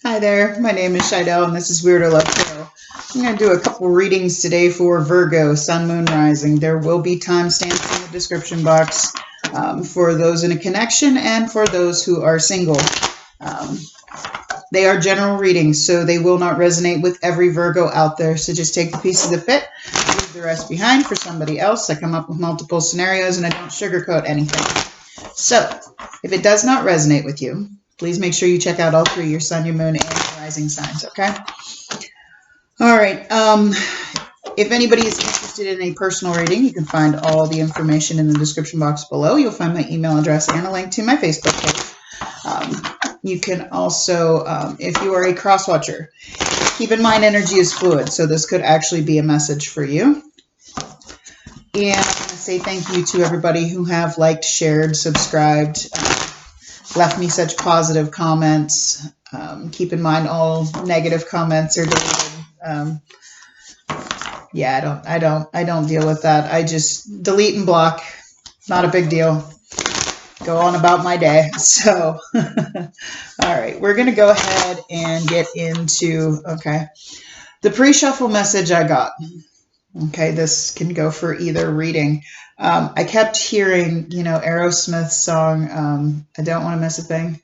Hi there, my name is Shidell and this is Weirdo Love Tarot. I'm going to do a couple readings today for Virgo, Sun, Moon, Rising. There will be timestamps in the description box for those in a connection and for those who are single. They are general readings, so they will not resonate with every Virgo out there. So just take the pieces that fit, leave the rest behind for somebody else. I come up with multiple scenarios and I don't sugarcoat anything. So if it does not resonate with you, please make sure you check out all three, your sun, your moon, and your rising signs, okay? All right. If anybody is interested in a personal reading, you can find all the information in the description box below. You'll find my email address and a link to my Facebook page. You can also, if you are a cross-watcher, keep in mind energy is fluid, so this could actually be a message for you. And I'm going to say thank you to everybody who have liked, shared, subscribed, left me such positive comments. Keep in mind all negative comments are deleted. Yeah, I don't deal with that. I just delete and block. Not a big deal. Go on about my day. So, all right, we're going to go ahead and get into, the pre-shuffle message I got. Okay, this can go for either reading. I kept hearing, Aerosmith's song, I Don't Want to Miss a Thing.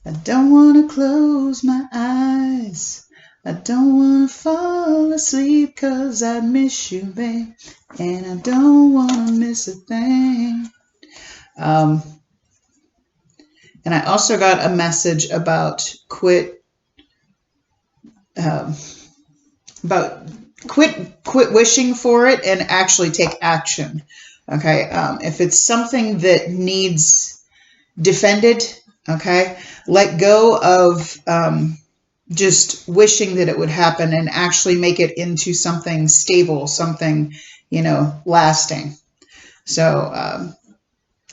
I don't want to close my eyes. I don't want to fall asleep 'cause I miss you, babe. And I don't want to miss a thing. And I also got a message about quit wishing for it and actually take action. Okay. If it's something that needs defended, okay, let go of just wishing that it would happen and actually make it into something stable, something, lasting. So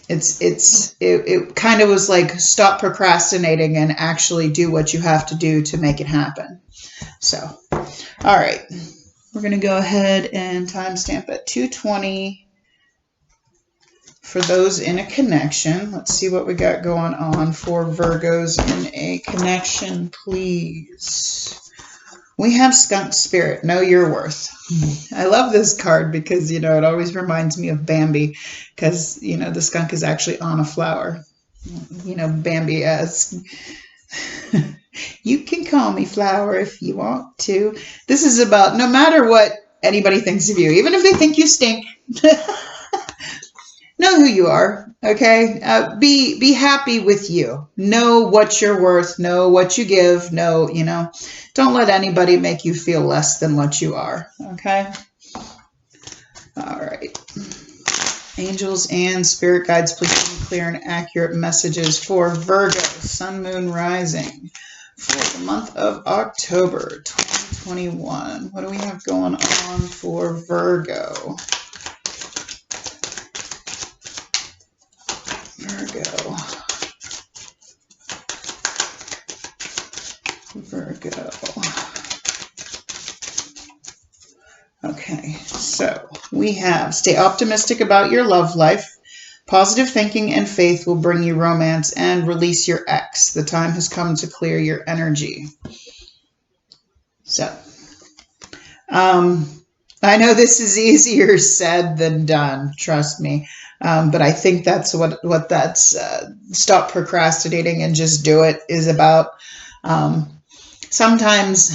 it kind of was like stop procrastinating and actually do what you have to do to make it happen. So, all right. We're going to go ahead and timestamp at 2:20 for those in a connection. Let's see what we got going on for Virgos in a connection, please. We have Skunk Spirit, Know Your Worth. I love this card because, it always reminds me of Bambi because, the skunk is actually on a flower. Bambi asks, you can call me flower if you want to. This is about no matter what anybody thinks of you, even if they think you stink, know who you are, okay? Be happy with you. Know what you're worth. Know what you give. Know, don't let anybody make you feel less than what you are, okay? All right. Angels and spirit guides, please give me clear and accurate messages for Virgo, Sun, Moon, Rising for the month of October 2021. What do we have going on for Virgo? Virgo. Okay, so we have stay optimistic about your love life. Positive thinking and faith will bring you romance and release your ex. The time has come to clear your energy. So, I know this is easier said than done, trust me. But I think that's what that's stop procrastinating and just do it is about. Sometimes,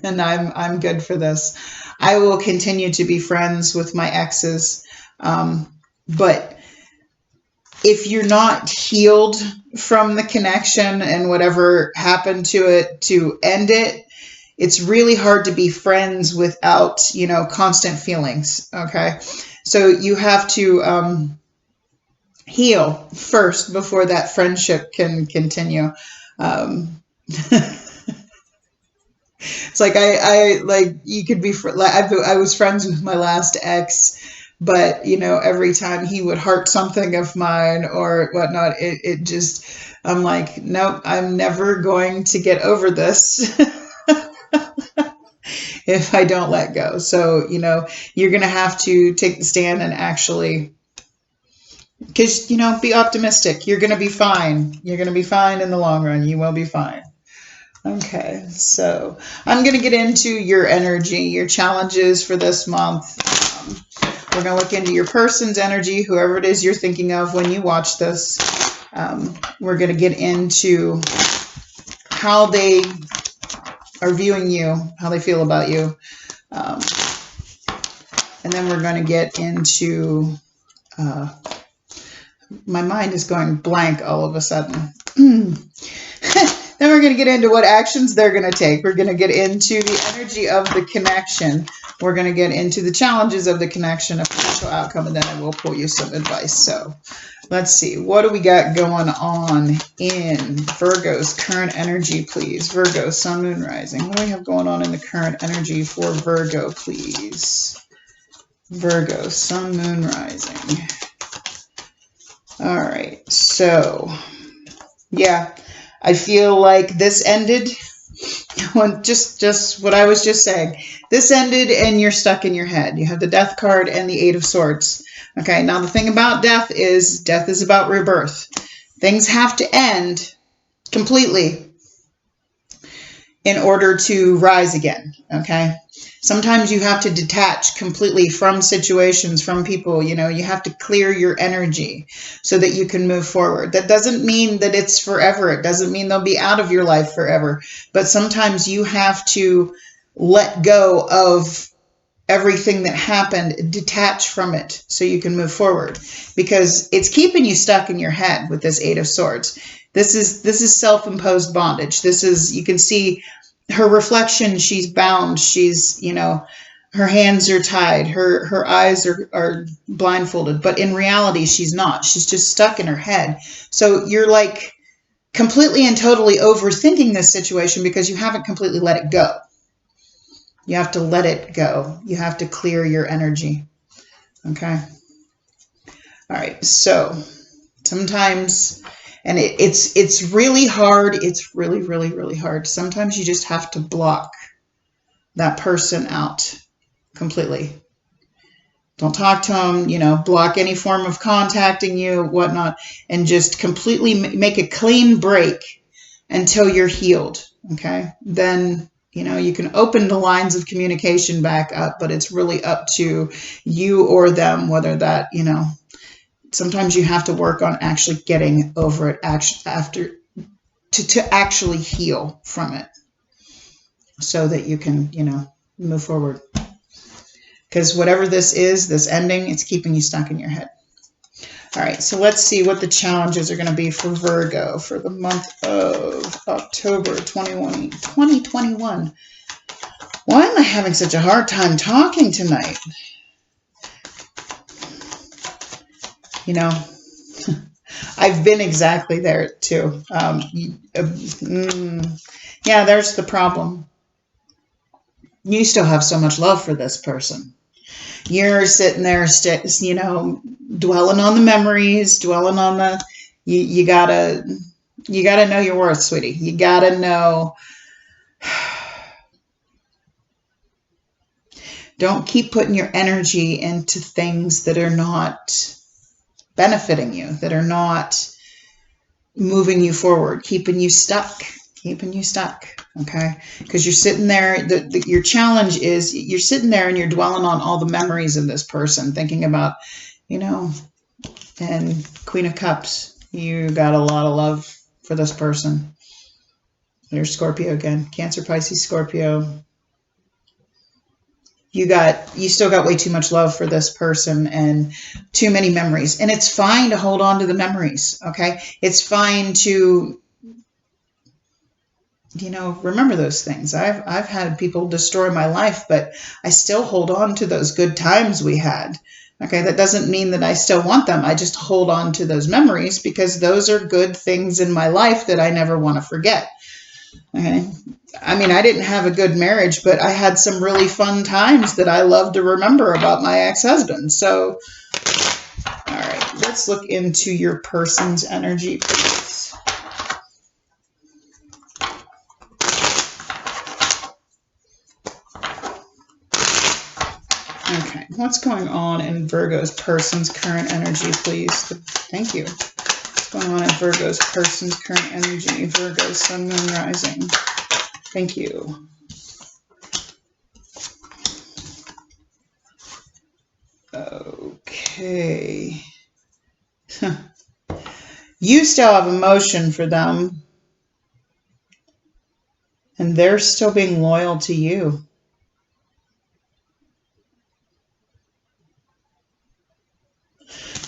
and I'm good for this, I will continue to be friends with my exes. But if you're not healed from the connection and whatever happened to it to end it, it's really hard to be friends without, constant feelings. Okay. So you have to heal first before that friendship can continue. It's like I you could be I was friends with my last ex, but every time he would heart something of mine or whatnot, it just I'm like, nope, I'm never going to get over this. If I don't let go. So, you're going to have to take the stand and actually, because, be optimistic. You're going to be fine. You're going to be fine in the long run. You will be fine. Okay, so I'm going to get into your energy, your challenges for this month. We're going to look into your person's energy, whoever it is you're thinking of when you watch this. We're going to get into how they are viewing you, how they feel about you. And then we're going to get into, my mind is going blank all of a sudden. Then we're going to get into what actions they're going to take. We're going to get into the energy of the connection. We're going to get into the challenges of the connection, a potential outcome, and then I will pull you some advice. So let's see. What do we got going on in Virgo's current energy, please? Virgo, Sun, Moon, Rising. What do we have going on in the current energy for Virgo, please? Virgo, Sun, Moon, Rising. All right. So, yeah. I feel like this ended, just what I was just saying. This ended and you're stuck in your head. You have the Death card and the Eight of Swords. Okay, now the thing about death is about rebirth. Things have to end completely in order to rise again, okay? Sometimes you have to detach completely from situations, from people, you know, you have to clear your energy so that you can move forward. That doesn't mean that it's forever. It doesn't mean they'll be out of your life forever. But sometimes you have to let go of everything that happened, detach from it so you can move forward, because it's keeping you stuck in your head with this Eight of Swords. This is self-imposed bondage. This is, you can see her reflection, she's bound, she's, you know, her hands are tied, her eyes are blindfolded, but in reality she's not. She's just stuck in her head. So you're like completely and totally overthinking this situation because you haven't completely let it go. You have to let it go. You have to clear your energy. Okay? All right, so sometimes, and it's really hard. It's really, really, really hard. Sometimes you just have to block that person out completely. Don't talk to them, you know, block any form of contacting you, whatnot, and just completely make a clean break until you're healed, okay? Then, you know, you can open the lines of communication back up, but it's really up to you or them, whether that, you know, sometimes you have to work on actually getting over it to actually heal from it so that you can, you know, move forward. Because whatever this is, this ending, it's keeping you stuck in your head. All right, so let's see what the challenges are going to be for Virgo for the month of October 2021. Why am I having such a hard time talking tonight? You know, I've been exactly there too. Yeah, there's the problem. You still have so much love for this person. You're sitting there, you know, dwelling on the memories, dwelling on the, you gotta know your worth, sweetie. You gotta know. Don't keep putting your energy into things that are not benefiting you, that are not moving you forward, keeping you stuck, okay? Because you're sitting there, your challenge is you're sitting there and you're dwelling on all the memories of this person, thinking about, you know, and Queen of Cups, you got a lot of love for this person. There's Scorpio again, Cancer, Pisces, Scorpio. You still got way too much love for this person and too many memories. And it's fine to hold on to the memories, okay? It's fine to, you know, remember those things. I've had people destroy my life, but I still hold on to those good times we had. Okay, that doesn't mean that I still want them. I just hold on to those memories because those are good things in my life that I never want to forget. Okay. I mean, I didn't have a good marriage, but I had some really fun times that I love to remember about my ex-husband. So, all right, let's look into your person's energy, please. Okay, what's going on in Virgo's person's current energy, please? Thank you. What's going on in Virgo's person's current energy? Virgo, Sun, Moon, Rising. Thank you. Okay. You still have emotion for them, and they're still being loyal to you.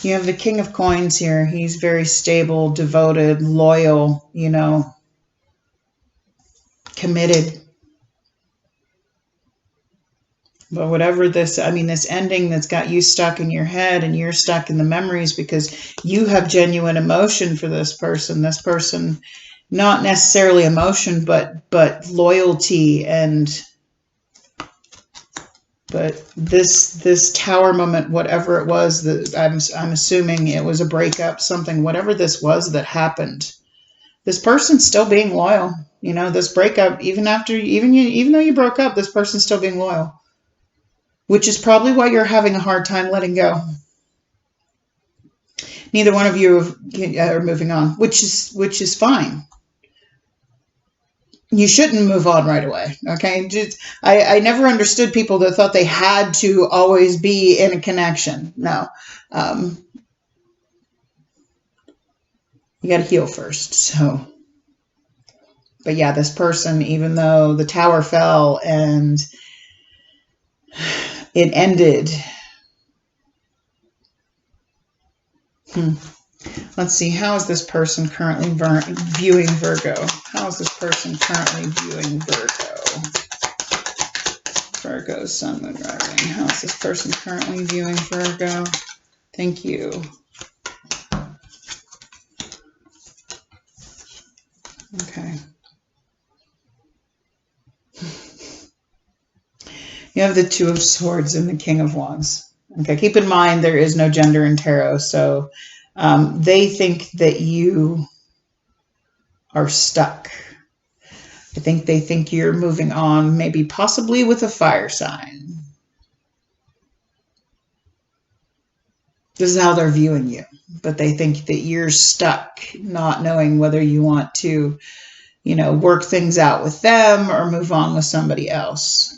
You have the King of Coins here. He's very stable, devoted, loyal, you know, committed. But whatever this, I mean, this ending that's got you stuck in your head and you're stuck in the memories because you have genuine emotion for this person. This person, not necessarily emotion, but loyalty and... But this tower moment, whatever it was, that I'm assuming it was a breakup, something, whatever this was that happened, this person's still being loyal. You know, this breakup, even though you broke up, this person's still being loyal, which is probably why you're having a hard time letting go. Neither one of you are moving on, which is fine. You shouldn't move on right away. Okay. I never understood people that thought they had to always be in a connection. No. You got to heal first. So, but yeah, this person, even though the tower fell and it ended. Let's see. How is this person currently viewing Virgo? How is this person currently viewing Virgo? Virgo, Sun, Moon, Rising. How is this person currently viewing Virgo? Thank you. Okay. You have the Two of Swords and the King of Wands. Okay, keep in mind there is no gender in tarot, so they think that you are stuck. I think they think you're moving on, maybe possibly with a fire sign. This is how they're viewing you, but they think that you're stuck, not knowing whether you want to, you know, work things out with them or move on with somebody else.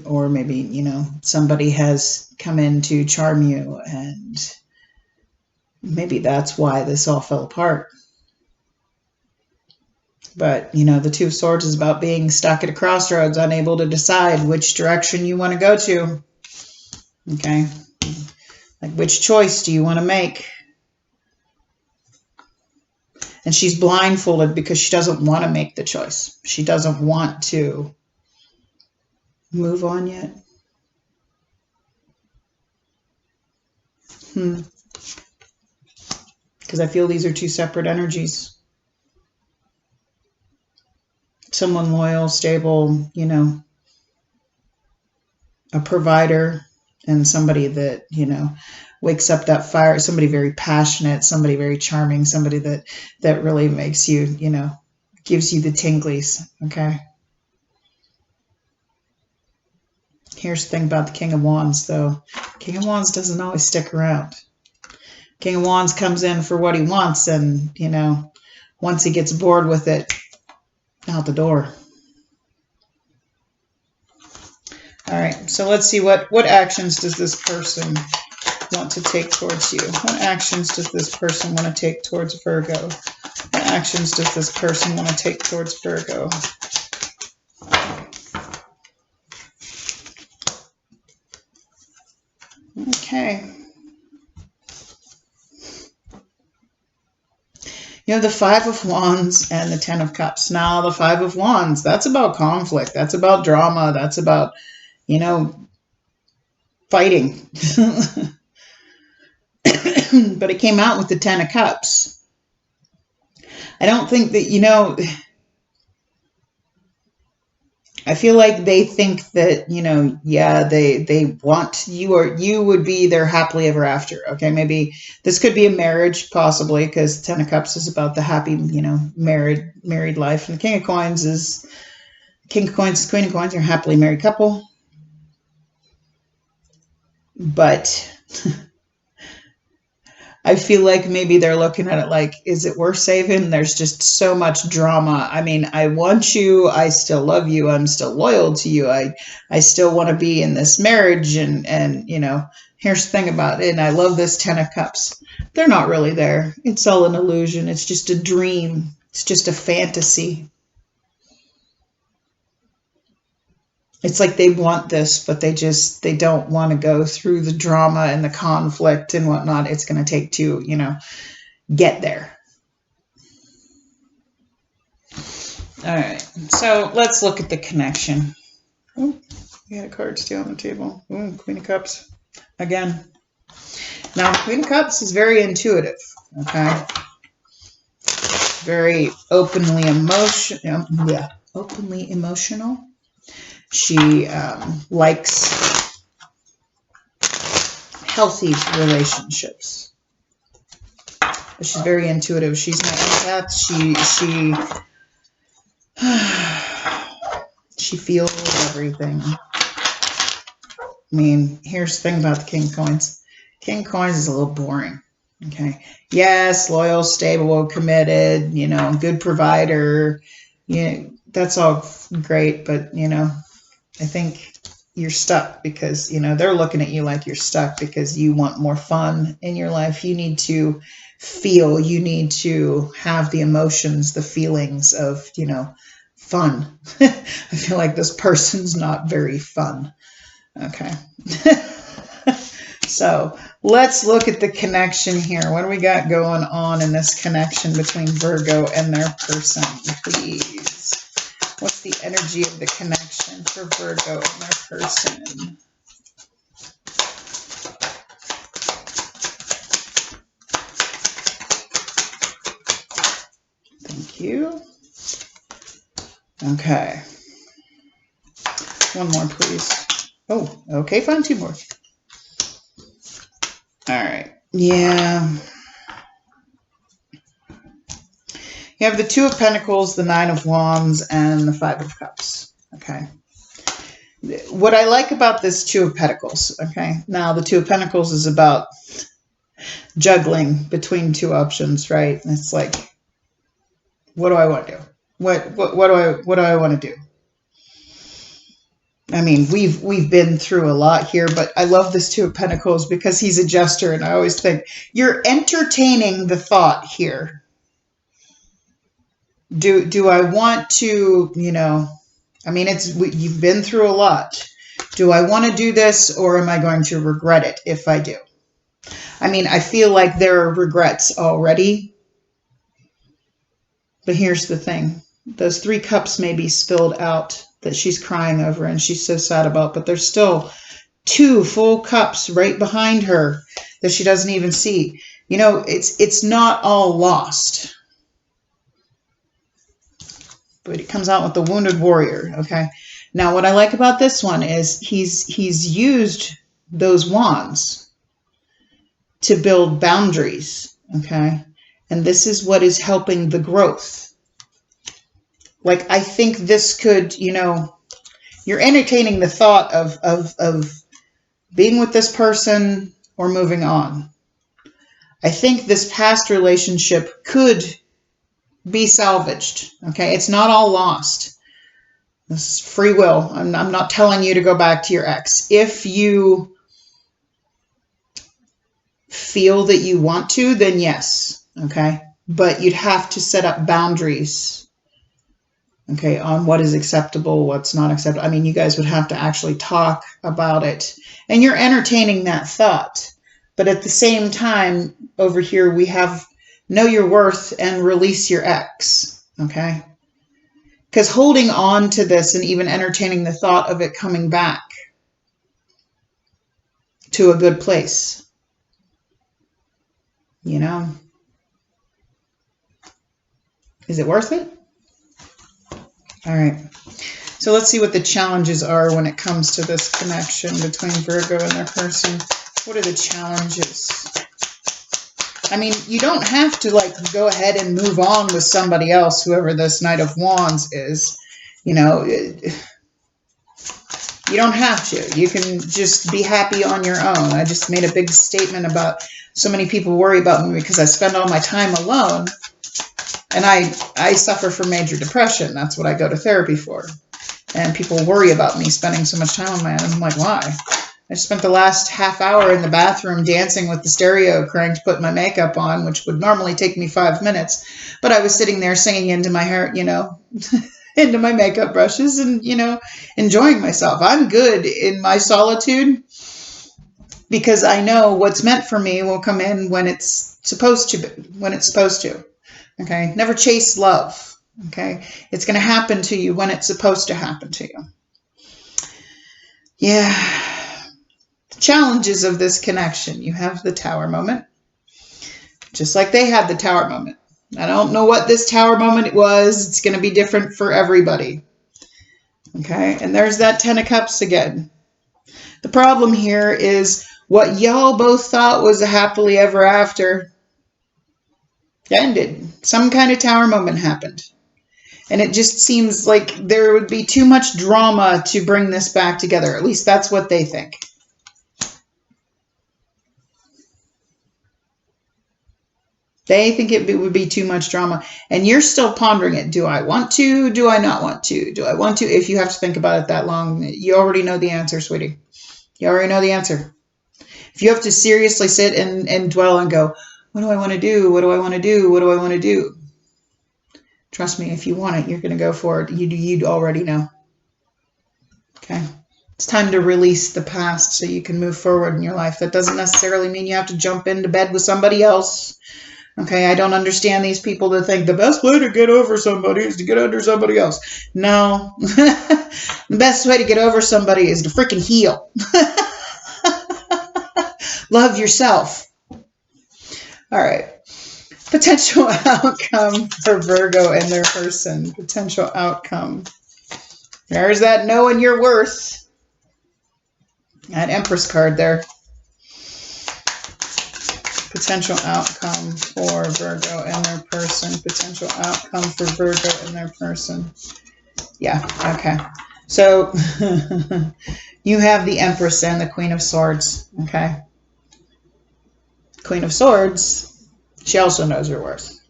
Or maybe, you know, somebody has come in to charm you, and maybe that's why this all fell apart. But, you know, the Two of Swords is about being stuck at a crossroads, unable to decide which direction you want to go to. Okay? Like, which choice do you want to make? And she's blindfolded because she doesn't want to make the choice. She doesn't want to move on yet. Because I feel these are two separate energies. Someone loyal, stable, you know, a provider, and somebody that, you know, wakes up that fire, somebody very passionate, somebody very charming, somebody that really makes you, you know, gives you the tinglies, okay? Here's the thing about the King of Wands, though. King of Wands doesn't always stick around. King of Wands comes in for what he wants, and, you know, once he gets bored with it, out the door. All right, so let's see what actions does this person want to take towards you? What actions does this person want to take towards Virgo? What actions does this person want to take towards Virgo? Okay. You have the Five of Wands and the Ten of Cups. Now, the Five of Wands, that's about conflict. That's about drama. That's about, you know, fighting. But it came out with the Ten of Cups. I don't think that, you know, I feel like they think that, you know, yeah, they want you, or you would be their happily ever after. Okay, maybe this could be a marriage, possibly, because Ten of Cups is about the happy, you know, married life, and the King of Coins is Queen of Coins, you're a happily married couple. But I feel like maybe they're looking at it like, is it worth saving? There's just so much drama. I mean, I want you. I still love you. I'm still loyal to you. I still want to be in this marriage. And, you know, here's the thing about it. And I love this 10 of Cups. They're not really there. It's all an illusion. It's just a dream. It's just a fantasy. It's like they want this, but they don't want to go through the drama and the conflict and whatnot it's going to take to, you know, get there. All right. So let's look at the connection. Oh, we had a card still on the table. Ooh, Queen of Cups again. Now, Queen of Cups is very intuitive. Okay. Very openly emotional. Yeah, openly emotional. She likes healthy relationships. But she's very intuitive. She's my empath. She feels everything. I mean, here's the thing about the King of Coins. King of Coins is a little boring. Okay. Yes, loyal, stable, committed, you know, good provider. You know, that's all great, but, you know, I think you're stuck because, you know, they're looking at you like you're stuck because you want more fun in your life. You need to feel, you need to have the emotions, the feelings of, you know, fun. I feel like this person's not very fun. Okay. So let's look at the connection here. What do we got going on in this connection between Virgo and their person, please? What's the energy of the connection for Virgo and their person? Thank you. Okay. One more, please. Oh, okay, fine. Two more. All right. Yeah. You have the Two of Pentacles, the Nine of Wands, and the Five of Cups. Okay. What I like about this Two of Pentacles, okay, now the Two of Pentacles is about juggling between two options, right? It's like, what do I want to do? What do I want to do? I mean, we've been through a lot here, but I love this Two of Pentacles because he's a jester, and I always think you're entertaining the thought here. Do I want to, you know, I mean, you've been through a lot. Do I want to do this, or am I going to regret it if I do? I mean, I feel like there are regrets already. But here's the thing. Those 3 cups may be spilled out that she's crying over and she's so sad about, but there's still 2 full cups right behind her that she doesn't even see. You know, it's not all lost. But it comes out with the Wounded Warrior, okay? Now, what I like about this one is he's used those wands to build boundaries, okay? And this is what is helping the growth. Like, I think this could, you know, you're entertaining the thought of being with this person or moving on. I think this past relationship could be salvaged, okay? It's not all lost. This is free will. I'm not telling you to go back to your ex. If you feel that you want to, then yes, okay? But you'd have to set up boundaries, okay, on what is acceptable, what's not acceptable. I mean, you guys would have to actually talk about it. And you're entertaining that thought. But at the same time, over here, we have know your worth and release your ex, okay? Because holding on to this and even entertaining the thought of it coming back to a good place, you know, is it worth it? All right. So let's see what the challenges are when it comes to this connection between Virgo and their person. What are the challenges? I mean, you don't have to, like, go ahead and move on with somebody else, whoever this Knight of Wands is. You know, you don't have to. You can just be happy on your own. I just made a big statement about so many people worry about me because I spend all my time alone. And I suffer from major depression. That's what I go to therapy for. And people worry about me spending so much time on my own. I'm like, why? I spent the last half hour in the bathroom dancing with the stereo cranked, putting my makeup on, which would normally take me 5 minutes. But I was sitting there singing into my hair, you know, into my makeup brushes and, you know, enjoying myself. I'm good in my solitude because I know what's meant for me will come in when it's supposed to be, when it's supposed to. Okay. Never chase love. Okay. It's going to happen to you when it's supposed to happen to you. Yeah. The challenges of this connection. You have the tower moment. Just like they had the tower moment. I don't know what this tower moment was. It's going to be different for everybody. Okay. And there's that 10 of Cups again. The problem here is what y'all both thought was a happily ever after ended. Some kind of tower moment happened. And it just seems like there would be too much drama to bring this back together. At least that's what they think. They think it would be too much drama. And you're still pondering it. Do I want to? Do I not want to? Do I want to? If you have to think about it that long, you already know the answer, sweetie. You already know the answer. If you have to seriously sit and dwell and go, what do I want to do? What do I want to do? What do I want to do? Trust me, if you want it, you're going to go for it. You'd already know. Okay. It's time to release the past so you can move forward in your life. That doesn't necessarily mean you have to jump into bed with somebody else. Okay, I don't understand these people that think the best way to get over somebody is to get under somebody else. No. The best way to get over somebody is to freaking heal. Love yourself. All right. Potential outcome for Virgo and their person. Potential outcome. There's that knowing your worth. That Empress card there. Potential outcome for Virgo and their person. Potential outcome for Virgo and their person. Yeah, okay. So you have the Empress and the Queen of Swords, okay? Queen of Swords, she also knows her worth.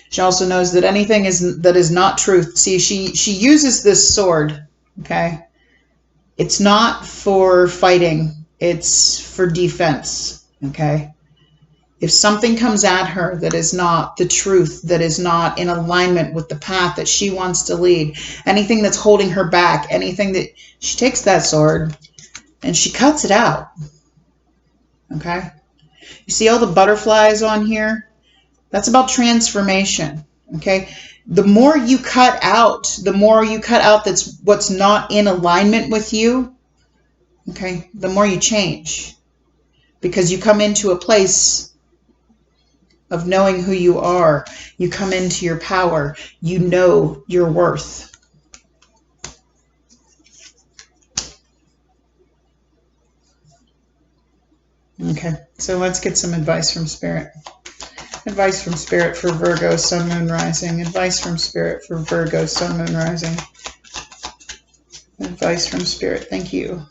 She also knows that anything that is not truth. See, she uses this sword, okay? It's not for fighting. It's for defense, okay? If something comes at her that is not the truth, that is not in alignment with the path that she wants to lead, anything that's holding her back, anything that, she takes that sword and she cuts it out, okay? You see all the butterflies on here? That's about transformation, okay? The more you cut out, that's what's not in alignment with you, okay, the more you change. Because you come into a place of knowing who you are. You come into your power. You know your worth. Okay, so let's get some advice from Spirit. Advice from Spirit for Virgo, Sun, Moon, Rising. Advice from Spirit for Virgo, Sun, Moon, Rising. Advice from Spirit. Thank you.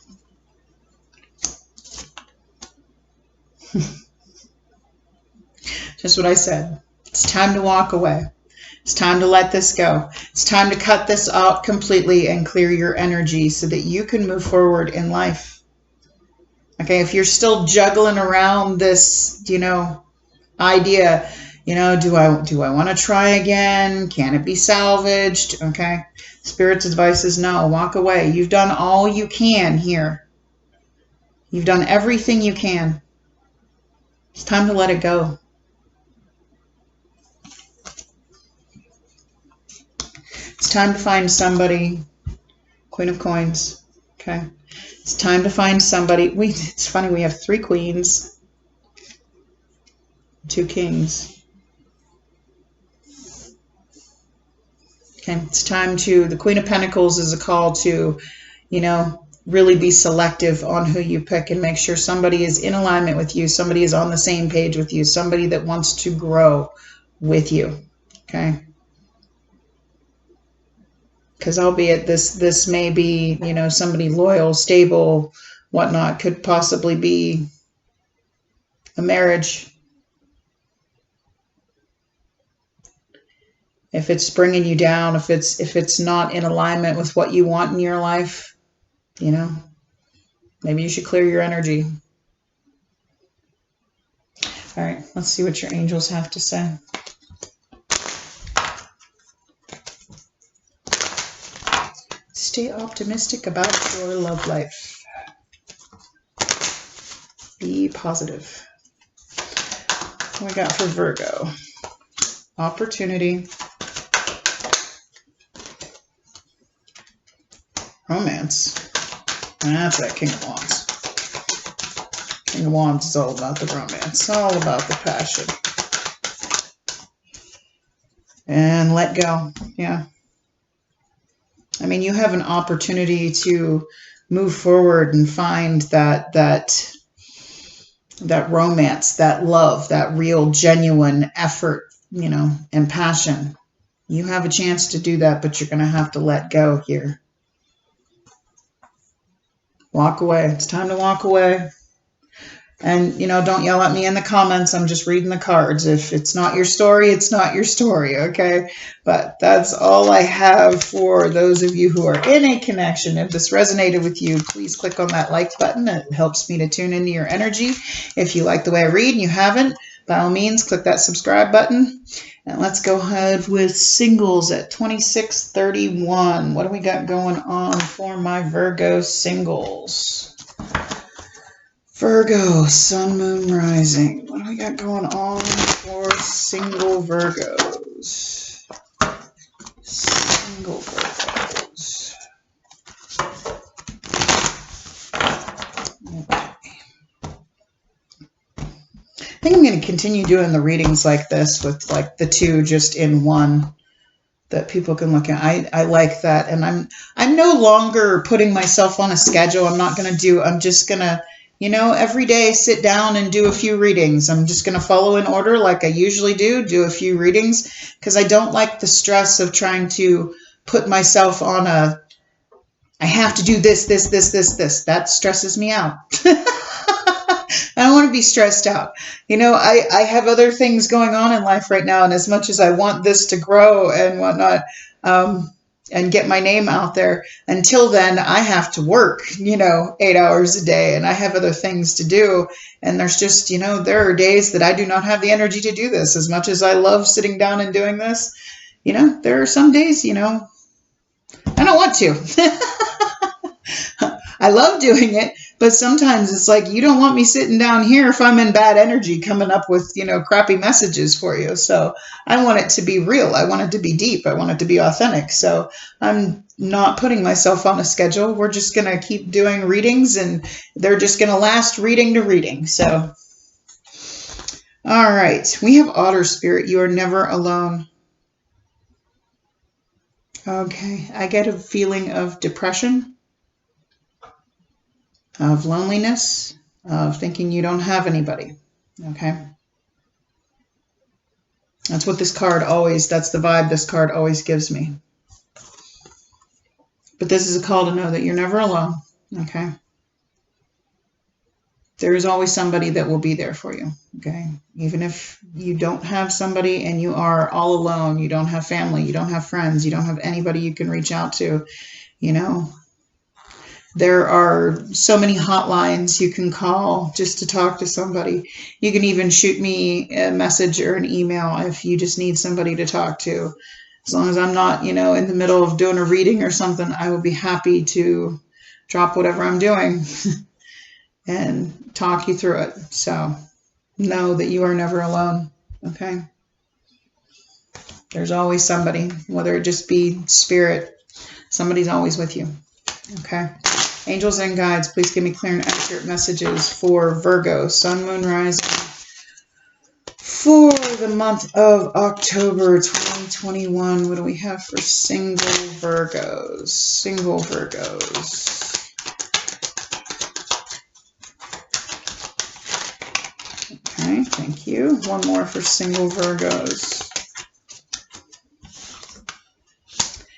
Just what I said. It's time to walk away. It's time to let this go. It's time to cut this out completely and clear your energy so that you can move forward in life. Okay, if you're still juggling around this, idea, do I want to try again? Can it be salvaged? Okay. Spirit's advice is no, walk away. You've done all you can here. You've done everything you can. It's time to let it go. It's time to find somebody. Queen of Coins. Okay. It's time to find somebody. It's funny, we have 3 queens, 2 kings. Okay. It's time to, the Queen of Pentacles is a call to, really be selective on who you pick and make sure somebody is in alignment with you. Somebody is on the same page with you. Somebody that wants to grow with you. Okay. Because albeit this may be, somebody loyal, stable, whatnot, could possibly be a marriage. If it's bringing you down, if it's not in alignment with what you want in your life, you know, maybe you should clear your energy. All right, let's see what your angels have to say. Stay optimistic about your love life. Be positive. What we got for Virgo? Opportunity. Romance. That's that King of Wands. King of Wands is all about the romance. All about the passion. And let go. Yeah. I mean, you have an opportunity to move forward and find that romance, that love, that real, genuine effort, you know, and passion. You have a chance to do that, but you're going to have to let go here. Walk away. It's time to walk away. And, you know, don't yell at me in the comments. I'm just reading the cards. If it's not your story, it's not your story, okay? But that's all I have for those of you who are in a connection. If this resonated with you, please click on that like button. It helps me to tune into your energy. If you like the way I read and you haven't, by all means, click that subscribe button. And let's go ahead with singles at 2631. What do we got going on for my Virgo singles? Virgo, Sun, Moon, Rising. What do we got going on for single Virgos? Single Virgos. Okay. I think I'm going to continue doing the readings like this with like the two just in one that people can look at. I like that. And I'm no longer putting myself on a schedule. I'm just going to, you know, every day sit down and do a few readings. I'm just going to follow in order like I usually do a few readings, because I don't like the stress of trying to put myself on I have to do this. That stresses me out. I don't want to be stressed out. You know, I have other things going on in life right now, and as much as I want this to grow and whatnot, and get my name out there, until then I have to work, you know, 8 hours a day, and I have other things to do. And there's just, you know, there are days that I do not have the energy to do this. As much as I love sitting down and doing this, you know, there are some days, you know, I don't want to. I love doing it, but sometimes it's like, you don't want me sitting down here if I'm in bad energy coming up with, you know, crappy messages for you. So I want it to be real. I want it to be deep. I want it to be authentic. So I'm not putting myself on a schedule. We're just going to keep doing readings, and they're just going to last reading to reading. So, all right. We have Otter Spirit. You are never alone. Okay. I get a feeling of depression, of loneliness, of thinking you don't have anybody. Okay. That's what this card that's the vibe this card always gives me. But this is a call to know that you're never alone. Okay. There is always somebody that will be there for you. Okay. Even if you don't have somebody and you are all alone, you don't have family, you don't have friends, you don't have anybody you can reach out to, you know, there are so many hotlines you can call just to talk to somebody. You can even shoot me a message or an email if you just need somebody to talk to. As long as I'm not, you know, in the middle of doing a reading or something, I will be happy to drop whatever I'm doing and talk you through it. So know that you are never alone. Okay. There's always somebody, whether it just be spirit, somebody's always with you. Okay. Angels and guides, please give me clear and accurate messages for Virgo, Sun, Moon, Rising, for the month of October 2021. What do we have for single Virgos? Single Virgos. Okay, thank you. One more for single Virgos.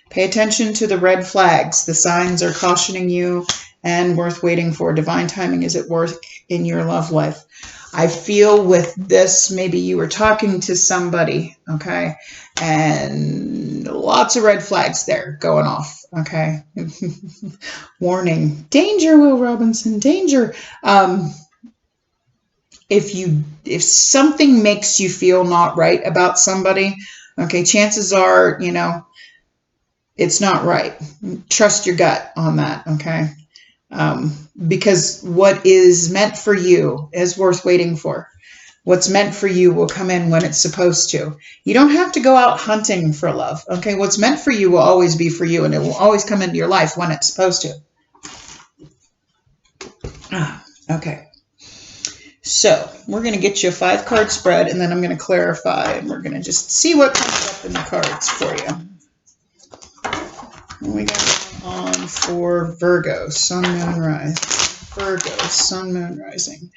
Pay attention to the red flags. The signs are cautioning you and worth waiting for. Divine timing is at work in your love life. I feel with this, maybe you were talking to somebody, okay, and lots of red flags there going off, okay. Warning, danger, Will Robinson, danger. If something makes you feel not right about somebody, okay, chances are, you know, it's not right. Trust your gut on that, okay? Because what is meant for you is worth waiting for. What's meant for you will come in when it's supposed to. You don't have to go out hunting for love, okay? What's meant for you will always be for you, and it will always come into your life when it's supposed to. Okay. So we're going to get you a 5-card spread, and then I'm going to clarify, and we're going to just see what comes up in the cards for you. What we got on for Virgo, Sun, Moon, Rising. Virgo, Sun, Moon, Rising.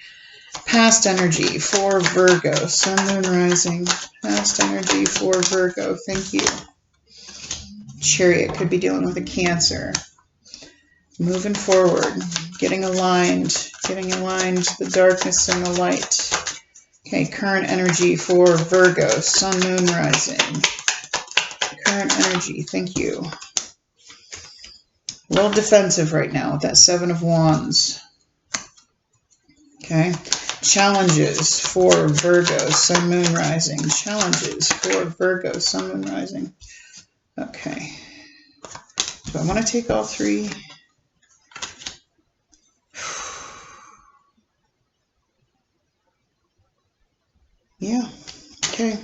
Past energy for Virgo, Sun, Moon, Rising. Past energy for Virgo. Thank you. Chariot could be dealing with a Cancer. Moving forward, getting aligned, the darkness and the light. Okay, current energy for Virgo, Sun, Moon, Rising. Current energy, thank you. A little defensive right now with that 7 of Wands. Okay, challenges for Virgo, Sun, Moon, Rising. Challenges for Virgo, Sun, Moon, Rising. Okay, so I want to take all 3. Yeah, okay.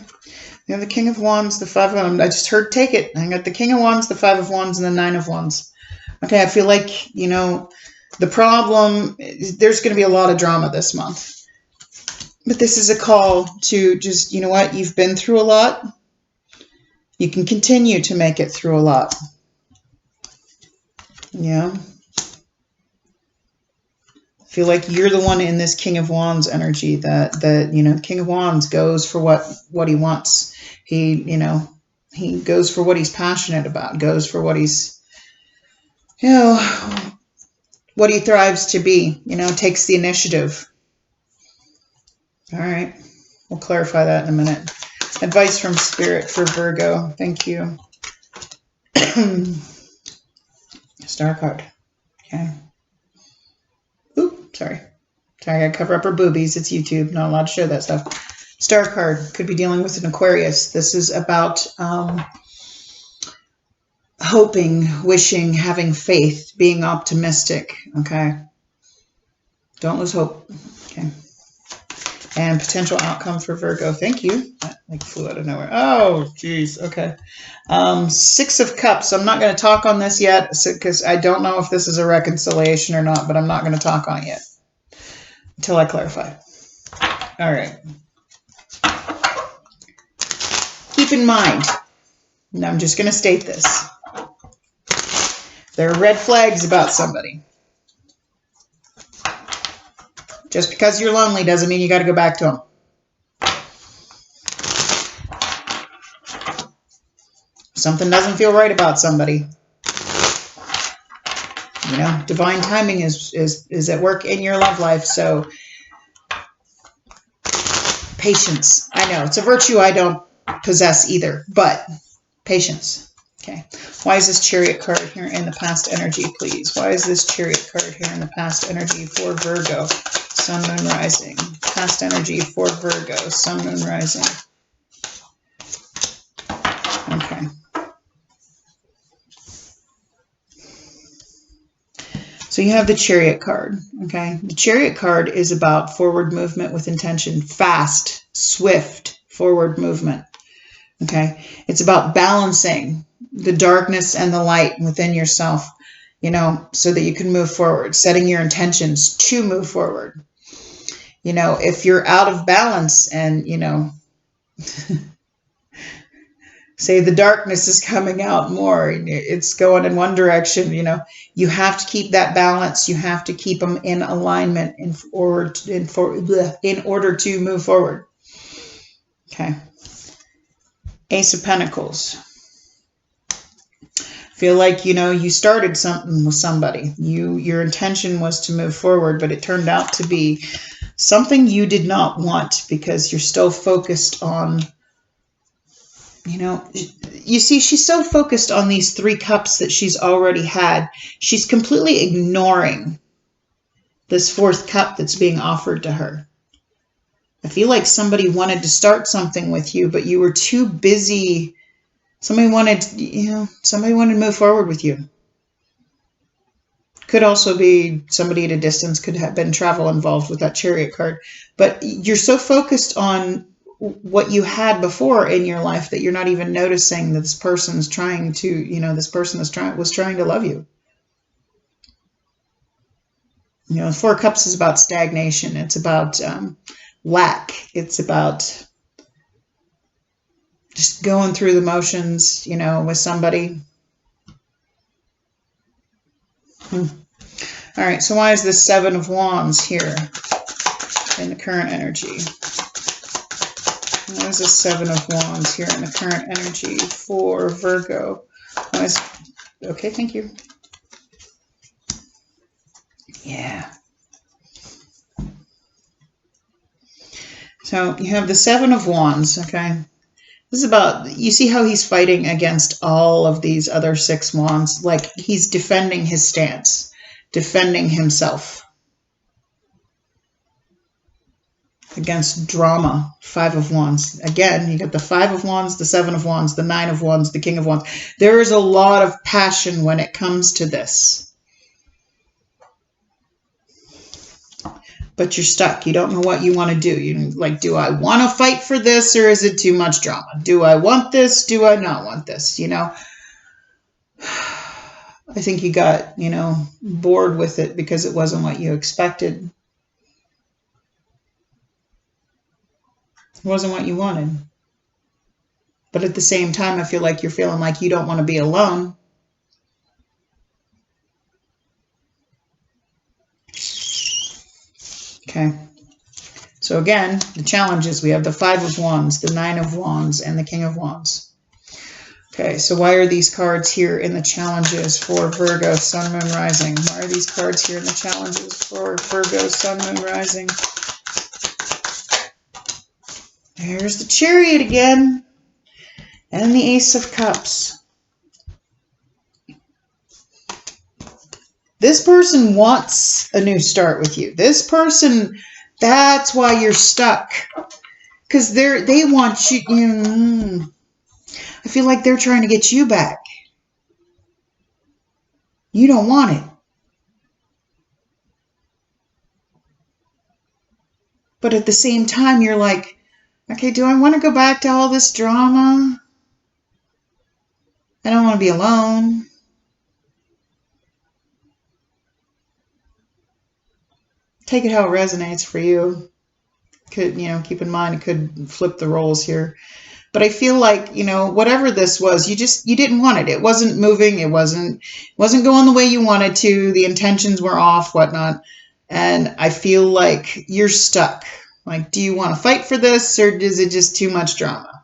We have the King of Wands, the 5 of Wands. I just heard take it. I got the King of Wands, the 5 of Wands, and the 9 of Wands. Okay, I feel like, you know, the problem, there's going to be a lot of drama this month. But this is a call to just, you know what, you've been through a lot. You can continue to make it through a lot. Yeah. I feel like you're the one in this King of Wands energy that you know, King of Wands goes for what he wants. He, you know, he goes for what he's passionate about, goes for what he's, you know, what he thrives to be, you know, takes the initiative. All right. We'll clarify that in a minute. Advice from Spirit for Virgo. Thank you. Star card. Okay. Oop, sorry. Sorry, I gotta cover up her boobies. It's YouTube. Not allowed to show that stuff. Star card. Could be dealing with an Aquarius. This is about hoping, wishing, having faith, being optimistic. Okay. Don't lose hope. Okay. And potential outcome for Virgo. Thank you. That like flew out of nowhere. Oh, geez. Okay. 6 of Cups. I'm not going to talk on this yet because I don't know if this is a reconciliation or not, but I'm not going to talk on it yet until I clarify. All right. Keep in mind, and I'm just going to state this. There are red flags about somebody. Just because you're lonely doesn't mean you got to go back to them. Something doesn't feel right about somebody. You know, divine timing is at work in your love life. So patience. I know it's a virtue I don't possess either, but patience. Okay. Why is this Chariot card here in the past energy, please? Why is this Chariot card here in the past energy for Virgo? Sun, Moon, Rising. Past energy for Virgo. Sun, Moon, Rising. Okay. So you have the Chariot card, okay? The Chariot card is about forward movement with intention. Fast, swift forward movement, okay? It's about balancing the darkness and the light within yourself, you know, so that you can move forward, setting your intentions to move forward. You know, if you're out of balance and, you know, say the darkness is coming out more, it's going in one direction, you know, you have to keep that balance. You have to keep them in alignment in order to move forward. Okay. Ace of Pentacles. Feel like, you know, you started something with somebody. Your intention was to move forward, but it turned out to be something you did not want because you're still focused on, you know, you see, she's so focused on these 3 cups that she's already had. She's completely ignoring this 4th cup that's being offered to her. I feel like somebody wanted to start something with you, but you were too busy. Somebody wanted to move forward with you. Could also be somebody at a distance, could have been travel involved with that Chariot card. But you're so focused on what you had before in your life that you're not even noticing that this person's trying to, this person was trying to love you. The 4 cups is about stagnation. It's about lack. It's about just going through the motions, with somebody. All right, so why is this 7 of Wands here in the current energy? Why is this 7 of Wands here in the current energy for Virgo? Okay, thank you. Yeah. So you have the 7 of Wands, okay? This is about, you see how he's fighting against all of these other 6 wands? Like he's defending his stance, defending himself against drama. 5 of Wands. Again, you got the 5 of Wands, the 7 of Wands, the 9 of Wands, the King of Wands. There is a lot of passion when it comes to this. But you're stuck. You don't know what you want to do. You're like, do I want to fight for this or is it too much drama? Do I want this? Do I not want this? I think you got, bored with it because it wasn't what you expected. It wasn't what you wanted. But at the same time, I feel like you're feeling like you don't want to be alone. Okay. So again, the challenges, we have the 5 of Wands, the 9 of Wands, and the King of Wands. Okay, so why are these cards here in the challenges for Virgo, Sun, Moon, Rising? Why are these cards here in the challenges for Virgo, Sun, Moon, Rising? There's the Chariot again, and the Ace of Cups. This person wants a new start with you. This person, that's why you're stuck. Because they want you. I feel like they're trying to get you back. You don't want it. But at the same time, you're like, okay, do I want to go back to all this drama? I don't want to be alone. Take it how it resonates for you. Could, keep in mind, it could flip the roles here. But I feel like, whatever this was, you didn't want it. It wasn't moving. It wasn't going the way you wanted to. The intentions were off, whatnot. And I feel like you're stuck. Like, do you want to fight for this or is it just too much drama?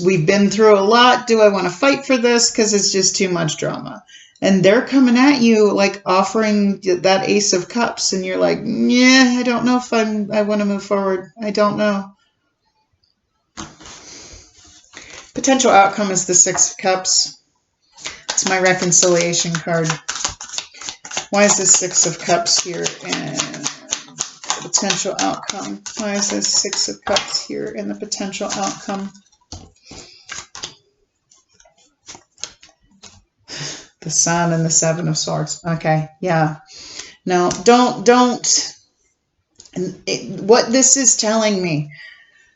We've been through a lot. Do I want to fight for this? Because it's just too much drama. And they're coming at you like offering that Ace of Cups. And you're like, yeah, I don't know if I want to move forward. I don't know. Potential outcome is the 6 of Cups. It's my reconciliation card. Why is this 6 of Cups here in the potential outcome? Why is this 6 of Cups here in the potential outcome? The Sun and the 7 of Swords. Okay, yeah. No, don't. What this is telling me,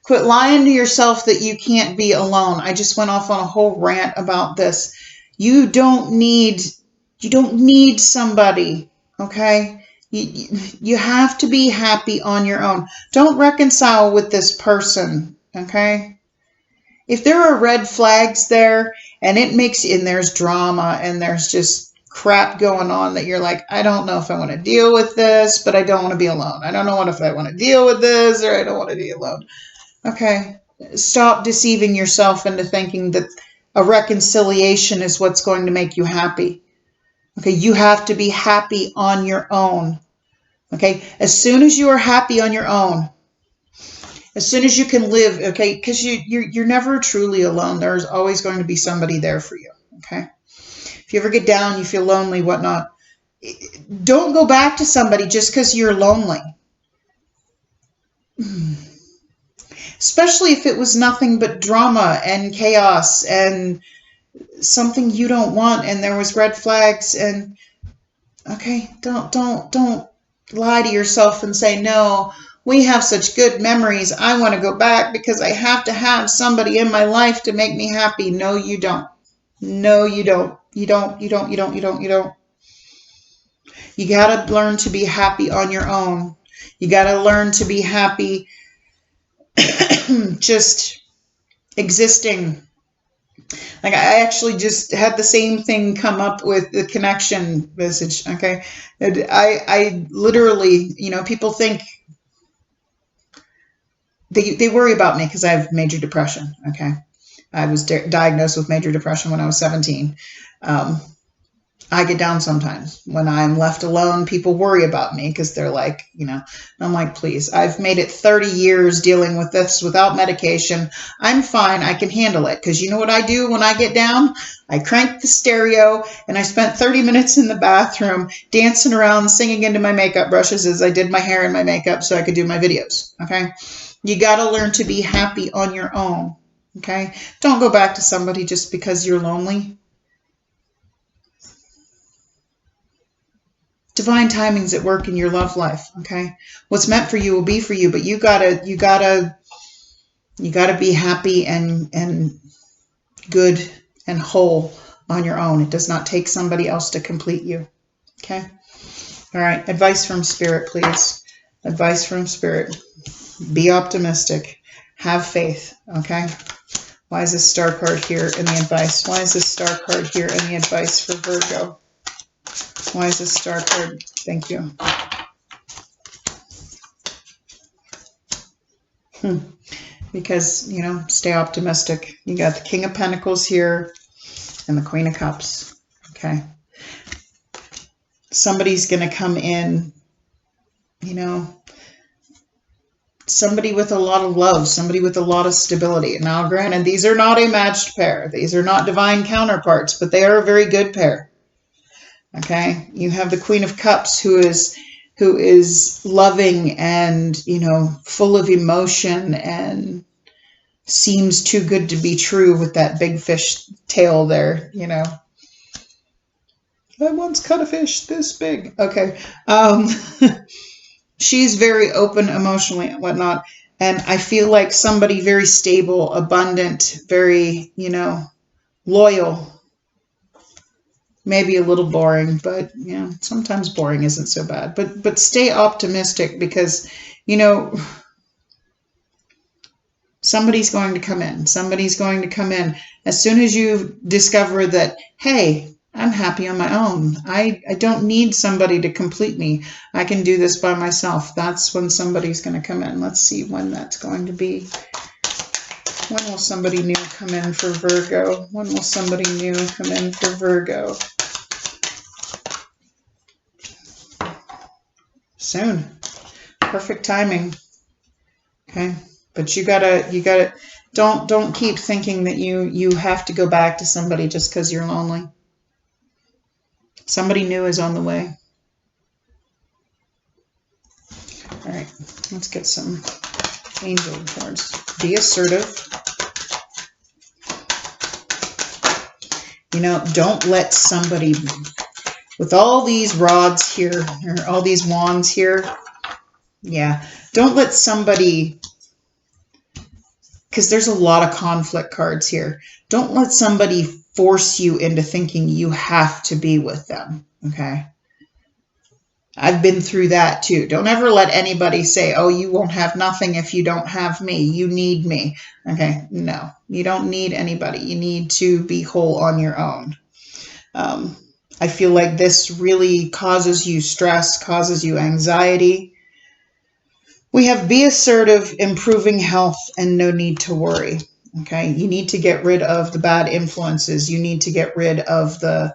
quit lying to yourself that you can't be alone. I just went off on a whole rant about this. You don't need somebody, okay? You have to be happy on your own. Don't reconcile with this person, okay? If there are red flags there and there's drama and there's just crap going on that you're like, I don't know if I want to deal with this, but I don't want to be alone. I don't know if I want to deal with this or I don't want to be alone. Okay, stop deceiving yourself into thinking that a reconciliation is what's going to make you happy. Okay, you have to be happy on your own. Okay? As soon as you are happy on your own, as soon as you can live, okay, because you're never truly alone. There's always going to be somebody there for you, okay? If you ever get down, you feel lonely, whatnot, don't go back to somebody just because you're lonely. Especially if it was nothing but drama and chaos and something you don't want and there was red flags and okay, don't lie to yourself and say, no, we have such good memories. I want to go back because I have to have somebody in my life to make me happy. No, you don't. No, you don't. You don't. You don't. You don't. You don't. You don't. You got to learn to be happy on your own. You got to learn to be happy just existing. Like I actually just had the same thing come up with the connection message. Okay. I literally, people think they worry about me because I have major depression. Okay. I was diagnosed with major depression when I was 17. I get down sometimes when I'm left alone. People worry about me because they're like, I'm like, please, I've made it 30 years dealing with this without medication. I'm fine. I can handle it. Because you know what I do when I get down? I crank the stereo and I spent 30 minutes in the bathroom dancing around, singing into my makeup brushes as I did my hair and my makeup so I could do my videos. Okay. You got to learn to be happy on your own. Okay. Don't go back to somebody just because you're lonely. Divine timing's at work in your love life. Okay. What's meant for you will be for you, but you gotta be happy and good and whole on your own. It does not take somebody else to complete you. Okay. All right. Advice from Spirit, please. Advice from Spirit. Be optimistic. Have faith. Okay. Why is this star card here in the advice? Why is this star card here in the advice for Virgo? Why is this star card? Thank you. Because, stay optimistic. You got the King of Pentacles here and the Queen of Cups. Okay. Somebody's going to come in, somebody with a lot of love, somebody with a lot of stability. Now, granted, these are not a matched pair. These are not divine counterparts, but they are a very good pair. Okay. You have the Queen of Cups who is loving and, full of emotion and seems too good to be true with that big fish tail there, I once caught a fish this big. Okay. She's very open emotionally and whatnot. And I feel like somebody very stable, abundant, very, loyal. Maybe a little boring, but sometimes boring isn't so bad. But stay optimistic because, somebody's going to come in. Somebody's going to come in. As soon as you discover that, hey, I'm happy on my own. I don't need somebody to complete me. I can do this by myself. That's when somebody's going to come in. Let's see when that's going to be. When will somebody new come in for Virgo? When will somebody new come in for Virgo? Soon. Perfect timing. Okay. But you gotta don't keep thinking that you have to go back to somebody just because you're lonely. Somebody new is on the way. All right, let's get some angel cards. Be assertive. Don't let somebody with all these rods here or all these wands here. Yeah, don't let somebody, because there's a lot of conflict cards here. Don't let somebody force you into thinking you have to be with them, okay? I've been through that too. Don't ever let anybody say, oh, you won't have nothing if you don't have me. You need me. Okay, no. You don't need anybody. You need to be whole on your own. I feel like this really causes you stress, causes you anxiety. We have be assertive, improving health, and no need to worry. Okay, you need to get rid of the bad influences. You need to get rid of the,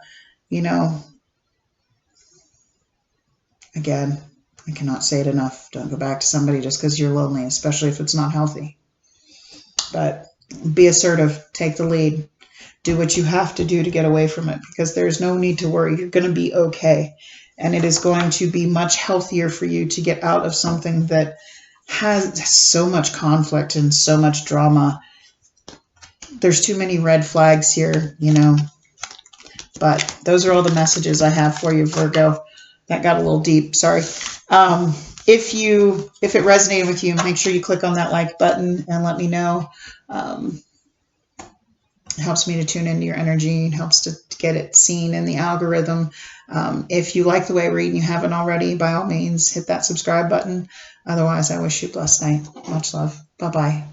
again, I cannot say it enough. Don't go back to somebody just because you're lonely, especially if it's not healthy. But be assertive. Take the lead. Do what you have to do to get away from it, because there's no need to worry. You're going to be okay. And it is going to be much healthier for you to get out of something that has so much conflict and so much drama. There's too many red flags here, you know. But those are all the messages I have for you, Virgo. That got a little deep. Sorry. If it resonated with you, make sure you click on that like button and let me know. It helps me to tune into your energy. It helps to get it seen in the algorithm. If you like the way I read and you haven't already, by all means, hit that subscribe button. Otherwise, I wish you a blessed night. Much love. Bye-bye.